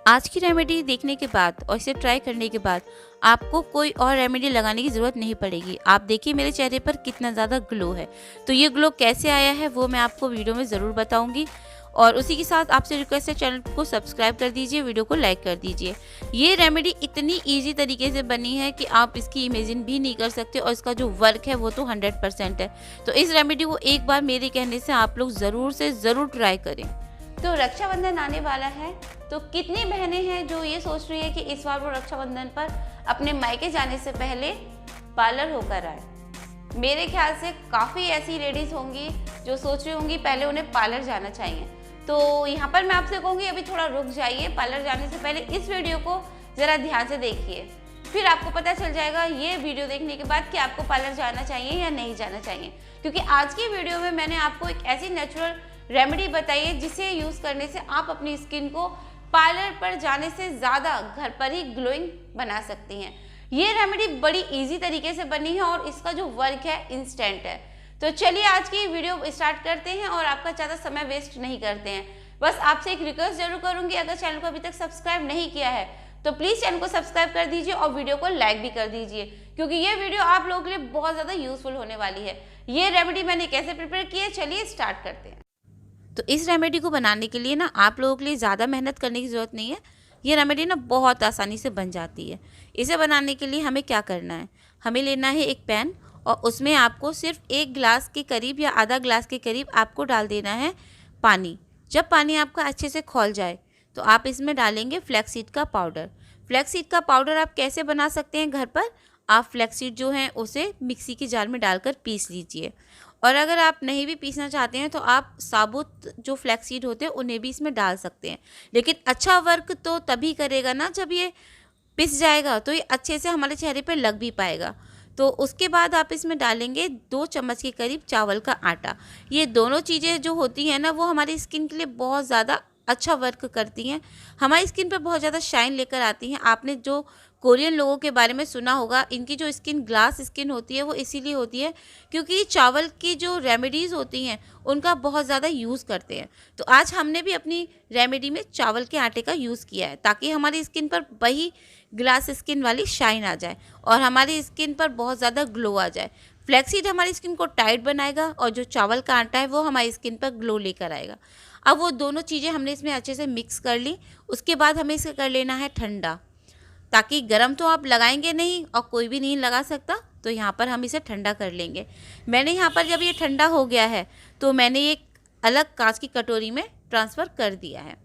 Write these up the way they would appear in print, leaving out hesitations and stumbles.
आज की रेमेडी देखने के बाद और इसे ट्राई करने के बाद आपको कोई और रेमेडी लगाने की ज़रूरत नहीं पड़ेगी। आप देखिए मेरे चेहरे पर कितना ज़्यादा ग्लो है। तो ये ग्लो कैसे आया है वो मैं आपको वीडियो में ज़रूर बताऊंगी। और उसी के साथ आपसे रिक्वेस्ट है, चैनल को सब्सक्राइब कर दीजिए, वीडियो को लाइक कर दीजिए। ये रेमेडी इतनी ईजी तरीके से बनी है कि आप इसकी इमेजिन भी नहीं कर सकते, और इसका जो वर्क है वो तो 100% है। तो इस रेमेडी को एक बार मेरे कहने से आप लोग ज़रूर से ज़रूर ट्राई करें। तो रक्षाबंधन आने वाला है, तो कितनी बहनें हैं जो ये सोच रही है कि इस बार वो रक्षाबंधन पर अपने मायके जाने से पहले पार्लर होकर आए। मेरे ख्याल से काफ़ी ऐसी लेडीज़ होंगी जो सोच रही होंगी पहले उन्हें पार्लर जाना चाहिए। तो यहाँ पर मैं आपसे कहूँगी अभी थोड़ा रुक जाइए, पार्लर जाने से पहले इस वीडियो को ज़रा ध्यान से देखिए, फिर आपको पता चल जाएगा ये वीडियो देखने के बाद कि आपको पार्लर जाना चाहिए या नहीं जाना चाहिए। क्योंकि आज की वीडियो में मैंने आपको एक ऐसी नेचुरल रेमेडी बताई है जिसे यूज़ करने से आप अपनी स्किन को पार्लर पर जाने से ज़्यादा घर पर ही ग्लोइंग बना सकती हैं। ये रेमेडी बड़ी इजी तरीके से बनी है और इसका जो वर्क है इंस्टेंट है। तो चलिए आज की वीडियो स्टार्ट करते हैं और आपका ज़्यादा समय वेस्ट नहीं करते हैं। बस आपसे एक रिक्वेस्ट जरूर करूंगी, अगर चैनल को अभी तक सब्सक्राइब नहीं किया है तो प्लीज़ चैनल को सब्सक्राइब कर दीजिए और वीडियो को लाइक भी कर दीजिए, क्योंकि ये वीडियो आप लोगों के लिए बहुत ज़्यादा यूजफुल होने वाली है। ये रेमेडी मैंने कैसे प्रिपेयर की है, चलिए स्टार्ट करते हैं। तो इस रेमेडी को बनाने के लिए ना आप लोगों के लिए ज़्यादा मेहनत करने की ज़रूरत नहीं है। ये रेमेडी ना बहुत आसानी से बन जाती है। इसे बनाने के लिए हमें क्या करना है, हमें लेना है एक पैन और उसमें आपको सिर्फ 1 गिलास के करीब या आधा ग्लास के करीब आपको डाल देना है पानी। जब पानी आपका अच्छे से खौल जाए तो आप इसमें डालेंगे फ्लैक्सीड का पाउडर। फ्लैक्सीड का पाउडर आप कैसे बना सकते हैं घर पर, आप फ्लैक्सीड जो हैं उसे मिक्सी के जार में डालकर पीस लीजिए। और अगर आप नहीं भी पीसना चाहते हैं तो आप साबुत जो फ्लैक्सीड होते हैं उन्हें भी इसमें डाल सकते हैं। लेकिन अच्छा वर्क तो तभी करेगा ना जब ये पिस जाएगा, तो ये अच्छे से हमारे चेहरे पे लग भी पाएगा। तो उसके बाद आप इसमें डालेंगे 2 चम्मच के करीब चावल का आटा। ये दोनों चीज़ें जो होती हैं ना वो हमारी स्किन के लिए बहुत ज़्यादा अच्छा वर्क करती हैं, हमारी स्किन पर बहुत ज़्यादा शाइन लेकर आती हैं। आपने जो कोरियन लोगों के बारे में सुना होगा, इनकी जो स्किन ग्लास स्किन होती है वो इसीलिए होती है क्योंकि चावल की जो रेमेडीज़ होती हैं उनका बहुत ज़्यादा यूज़ करते हैं। तो आज हमने भी अपनी रेमेडी में चावल के आटे का यूज़ किया है ताकि हमारी स्किन पर वही ग्लास स्किन वाली शाइन आ जाए और हमारी स्किन पर बहुत ज़्यादा ग्लो आ जाए। फ्लैक्सीड हमारी स्किन को टाइट बनाएगा और जो चावल का आटा है वो हमारी स्किन पर ग्लो लेकर आएगा। अब वो दोनों चीज़ें हमने इसमें अच्छे से मिक्स कर ली। उसके बाद हमें इसे कर लेना है ठंडा, ताकि गरम तो आप लगाएंगे नहीं और कोई भी नहीं लगा सकता, तो यहाँ पर हम इसे ठंडा कर लेंगे। मैंने यहाँ पर जब ये ठंडा हो गया है तो मैंने एक अलग कांच की कटोरी में ट्रांसफ़र कर दिया है।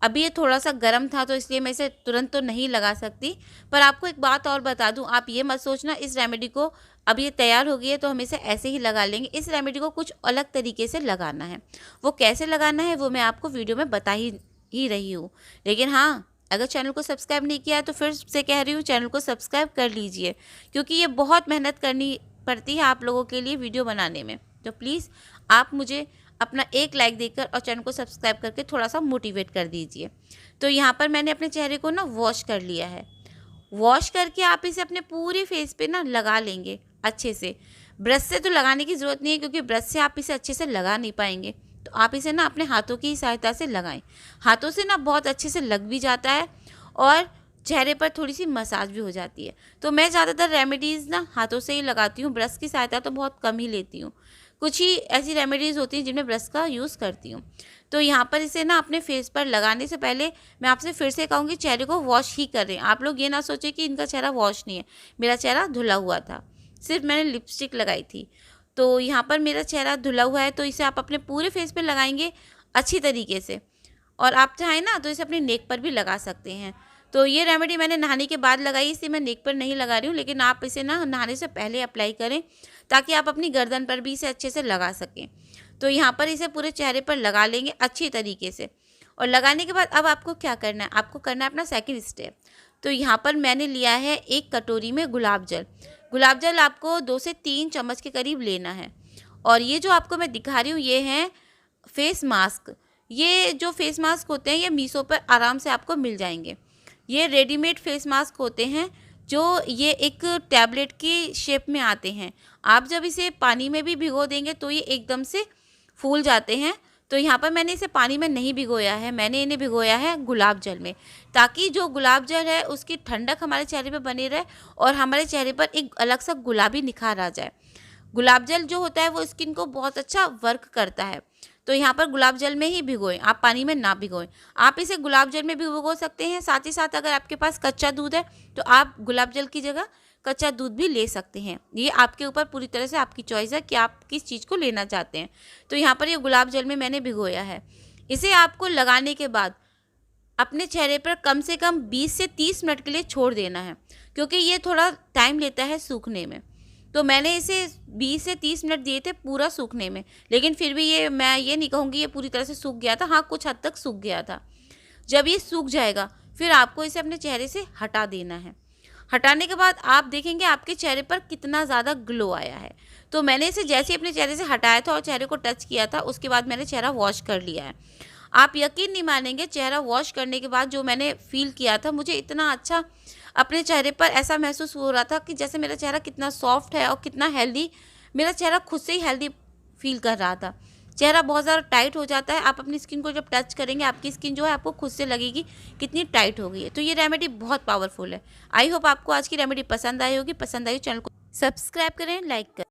अभी ये थोड़ा सा गर्म था तो इसलिए मैं इसे तुरंत तो नहीं लगा सकती, पर आपको एक बात और बता दूं, आप ये मत सोचना इस रेमेडी को अब ये तैयार हो गई है तो हम इसे ऐसे ही लगा लेंगे। इस रेमेडी को कुछ अलग तरीके से लगाना है। वो कैसे लगाना है वो मैं आपको वीडियो में बता ही रही हूँ। लेकिन हाँ, अगर चैनल को सब्सक्राइब नहीं किया है तो फिर से कह रही हूँ, चैनल को सब्सक्राइब कर लीजिए, क्योंकि ये बहुत मेहनत करनी पड़ती है आप लोगों के लिए वीडियो बनाने में। तो प्लीज़ आप मुझे अपना एक लाइक देकर और चैनल को सब्सक्राइब करके थोड़ा सा मोटिवेट कर दीजिए। तो यहाँ पर मैंने अपने चेहरे को ना वॉश कर लिया है। वॉश करके आप इसे अपने पूरे फेस पे ना लगा लेंगे अच्छे से। ब्रश से तो लगाने की ज़रूरत नहीं है क्योंकि ब्रश से आप इसे अच्छे से लगा नहीं पाएंगे, तो आप इसे ना अपने हाथों की सहायता से लगाएं। हाथों से ना बहुत अच्छे से लग भी जाता है और चेहरे पर थोड़ी सी मसाज भी हो जाती है। तो मैं ज़्यादातर रेमेडीज़ ना हाथों से ही लगाती हूँ, ब्रश की सहायता तो बहुत कम ही लेती हूँ। कुछ ही ऐसी रेमेडीज़ होती हैं जिनमें ब्रश का यूज़ करती हूँ। तो यहाँ पर इसे ना अपने फेस पर लगाने से पहले मैं आपसे फिर से कहूँगी, चेहरे को वॉश ही करें। आप लोग ये ना सोचें कि इनका चेहरा वॉश नहीं है, मेरा चेहरा धुला हुआ था, सिर्फ मैंने लिपस्टिक लगाई थी। तो यहाँ पर मेरा चेहरा धुला हुआ है, तो इसे आप अपने पूरे फेस पे लगाएंगे अच्छी तरीके से। और आप चाहें ना तो इसे अपने नेक पर भी लगा सकते हैं। तो ये रेमेडी मैंने नहाने के बाद लगाई, इसे मैं नेक पर नहीं लगा रही हूँ, लेकिन आप इसे ना नहाने से पहले अप्लाई करें ताकि आप अपनी गर्दन पर भी इसे अच्छे से लगा सकें। तो यहाँ पर इसे पूरे चेहरे पर लगा लेंगे अच्छी तरीके से। और लगाने के बाद अब आपको क्या करना है, आपको करना है अपना सेकंड स्टेप। तो यहाँ पर मैंने लिया है 1 कटोरी में गुलाब जल। गुलाब जल आपको 2 से 3 चम्मच के करीब लेना है। और ये जो आपको मैं दिखा रही हूँ ये हैं फेस मास्क। ये जो फेस मास्क होते हैं ये मीशो पर आराम से आपको मिल जाएंगे। ये रेडीमेड फेस मास्क होते हैं जो ये एक टैबलेट की शेप में आते हैं। आप जब इसे पानी में भी भिगो देंगे तो ये एकदम से फूल जाते हैं। तो यहाँ पर मैंने इसे पानी में नहीं भिगोया है, मैंने इन्हें भिगोया है गुलाब जल में, ताकि जो गुलाब जल है उसकी ठंडक हमारे चेहरे पे बनी रहे और हमारे चेहरे पर एक अलग सा गुलाबी निखार आ जाए। गुलाब जल जो होता है वो स्किन को बहुत अच्छा वर्क करता है। तो यहाँ पर गुलाब जल में ही भिगोएं, आप पानी में ना भिगोएं। आप इसे गुलाब जल में भी भिगो सकते हैं, साथ ही साथ अगर आपके पास कच्चा दूध है तो आप गुलाब जल की जगह कच्चा दूध भी ले सकते हैं। ये आपके ऊपर पूरी तरह से आपकी चॉइस है कि आप किस चीज़ को लेना चाहते हैं। तो यहाँ पर ये गुलाब जल में मैंने भिगोया है। इसे आपको लगाने के बाद अपने चेहरे पर कम से कम 20 से 30 मिनट के लिए छोड़ देना है, क्योंकि ये थोड़ा टाइम लेता है सूखने में। तो मैंने इसे 20 से 30 मिनट दिए थे पूरा सूखने में, लेकिन फिर भी मैं ये नहीं कहूँगी ये पूरी तरह से सूख गया था। हाँ, कुछ हद तक सूख गया था। जब ये सूख जाएगा फिर आपको इसे अपने चेहरे से हटा देना है। हटाने के बाद आप देखेंगे आपके चेहरे पर कितना ज़्यादा ग्लो आया है। तो मैंने इसे जैसे ही अपने चेहरे से हटाया था और चेहरे को टच किया था, उसके बाद मैंने चेहरा वॉश कर लिया है। आप यकीन नहीं मानेंगे, चेहरा वॉश करने के बाद जो मैंने फ़ील किया था, मुझे इतना अच्छा अपने चेहरे पर ऐसा महसूस हो रहा था कि जैसे मेरा चेहरा कितना सॉफ्ट है और कितना हेल्दी, मेरा चेहरा खुद से ही हेल्दी फ़ील कर रहा था। चेहरा बहुत ज़्यादा टाइट हो जाता है, आप अपनी स्किन को जब टच करेंगे आपकी स्किन जो है आपको खुद से लगेगी कितनी टाइट हो गई है। तो ये रेमेडी बहुत पावरफुल है। आई होप आपको आज की रेमेडी पसंद आई होगी। पसंद आई चैनल को सब्सक्राइब करें, लाइक करें।